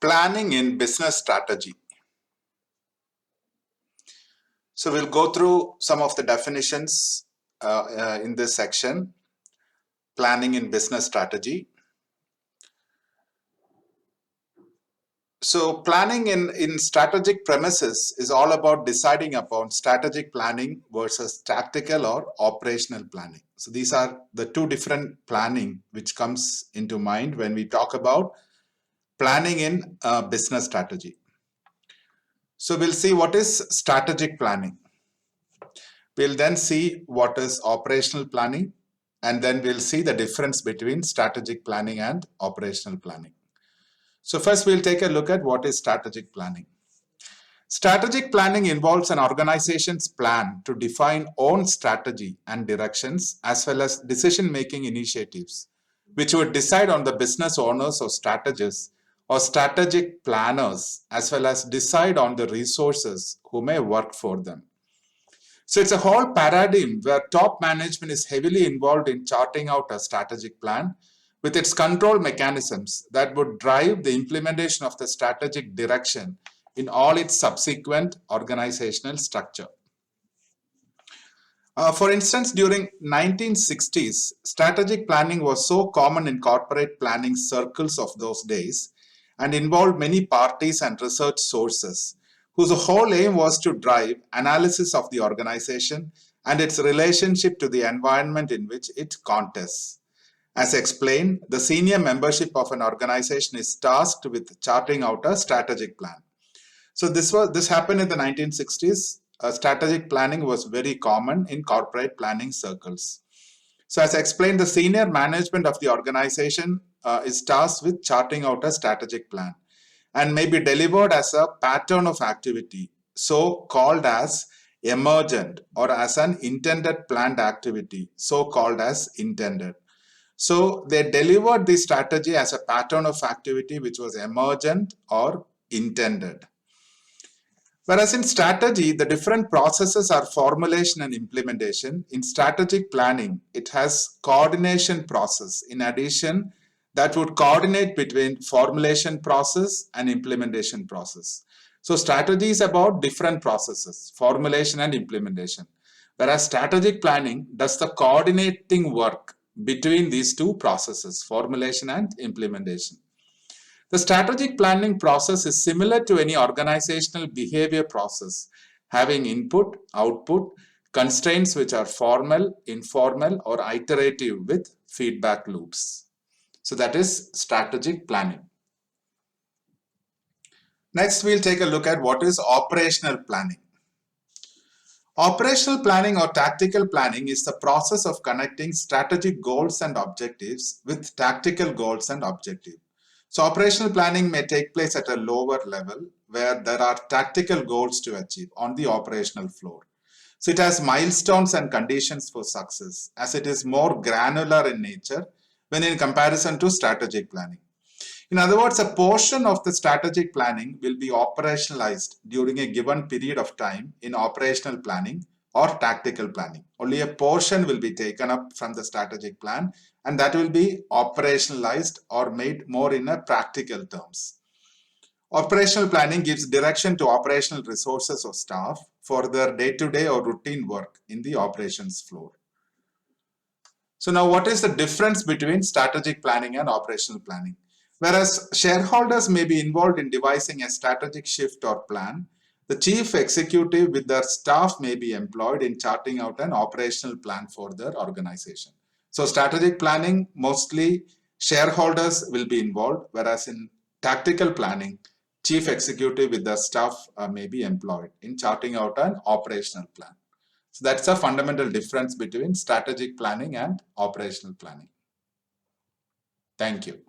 Planning in business strategy. So we'll go through some of the definitions in this section. Planning in business strategy. So planning in strategic premises is all about deciding upon strategic planning versus tactical or operational planning. So these are the two different planning which comes into mind when we talk about planning in business strategy. So we'll see what is strategic planning. We'll then see what is operational planning, and then we'll see the difference between strategic planning and operational planning. So first we'll take a look at what is strategic planning. Strategic planning involves an organization's plan to define own strategy and directions as well as decision-making initiatives, which would decide on the business owners or strategists or strategic planners as well as decide on the resources who may work for them. So it's a whole paradigm where top management is heavily involved in charting out a strategic plan with its control mechanisms that would drive the implementation of the strategic direction in all its subsequent organizational structure. For instance, during 1960s, strategic planning was so common in corporate planning circles of those days and involved many parties and research sources whose whole aim was to drive analysis of the organization and its relationship to the environment in which it contests. As explained, the senior membership of an organization is tasked with charting out a strategic plan. So this happened in the 1960s. Strategic planning was very common in corporate planning circles. So as explained, the senior management of the organization is tasked with charting out a strategic plan and may be delivered as a pattern of activity, so called as emergent, or as an intended planned activity, so called as intended. So they delivered the strategy as a pattern of activity which was emergent or intended. Whereas in strategy, the different processes are formulation and implementation. In strategic planning, it has coordination process. In addition, that would coordinate between formulation process and implementation process. So strategy is about different processes, formulation and implementation. Whereas strategic planning does the coordinating work between these two processes, formulation and implementation. The strategic planning process is similar to any organizational behavior process, having input, output, constraints which are formal, informal, or iterative with feedback loops. So that is strategic planning. Next, we'll take a look at what is operational planning. Operational planning or tactical planning is the process of connecting strategic goals and objectives with tactical goals and objectives. So operational planning may take place at a lower level where there are tactical goals to achieve on the operational floor. So it has milestones and conditions for success as it is more granular in nature when in comparison to strategic planning. In other words, a portion of the strategic planning will be operationalized during a given period of time in operational planning or tactical planning. Only a portion will be taken up from the strategic plan and that will be operationalized or made more in a practical terms. Operational planning gives direction to operational resources or staff for their day-to-day or routine work in the operations floor. So now what is the difference between strategic planning and operational planning? Whereas shareholders may be involved in devising a strategic shift or plan, the chief executive with their staff may be employed in charting out an operational plan for their organization. So strategic planning, mostly shareholders will be involved, whereas in tactical planning, chief executive with their staff may be employed in charting out an operational plan. So that's a fundamental difference between strategic planning and operational planning. Thank you.